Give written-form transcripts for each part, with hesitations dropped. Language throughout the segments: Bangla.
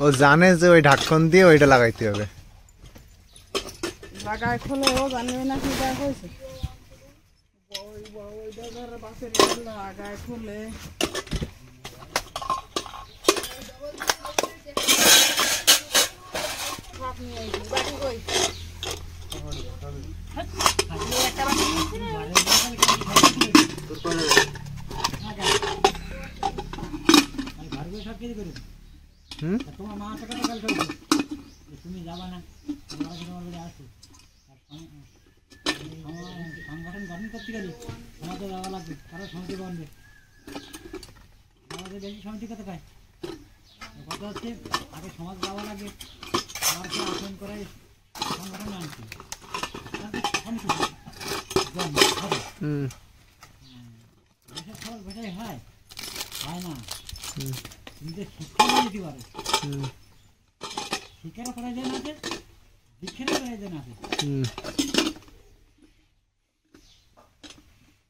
ও জানে যে ওই ঢাকন দিয়ে ওইটা লাগাইতে হবে। লাগায় খুলে ও জানবে না কি দেখ হয়েছে লাগায় খুলে তোমার মা টাকা কাল করবে তুমি যাবা না সংগঠন গঠন করতে গেলে আমাদের যাওয়া লাগবে, কারো সমিতি বনবে, আমাদের বেশি সমিতি কত পায় কথা হচ্ছে আগে সমাজ যাওয়া লাগে, আবার সে আসন করে সংগঠন আনছে বেটাই হয় হয় না। তুমি যে শিক্ষা দিতে পারো, শিক্ষারও প্রয়োজন আছে, শিক্ষারও প্রয়োজন আছে।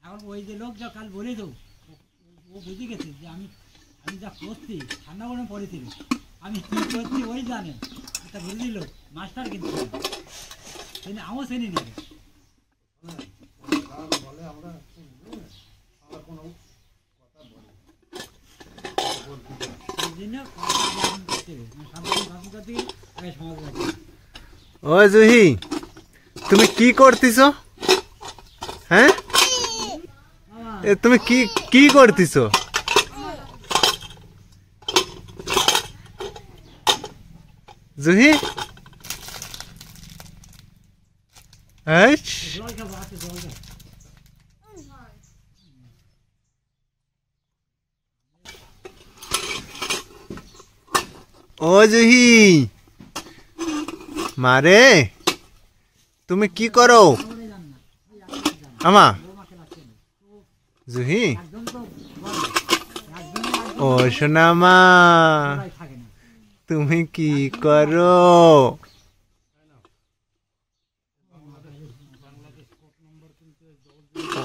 এখন ওই যে লোক যা কাল বলে তো ও বুঝে গেছে যে আমি আমি যা করছি ঠান্ডা গরমে পড়েছিল, আমি করছি ওই জানে এটা বুঝে দিল মাস্টার, কিন্তু আমও শ্রেণী নেবে ও জুহি, তুমি কি করতেছ? হ্যাঁ, তুমি কি কি করতেছ? জুহি ও জুহি মারে, তুমি কি করো? আমা জুহি ও সোনা মা, তুমি কি করো?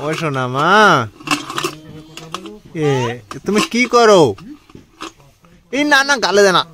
ও সোনা মা, তুমি কি করো? এই না না গালে দেনা।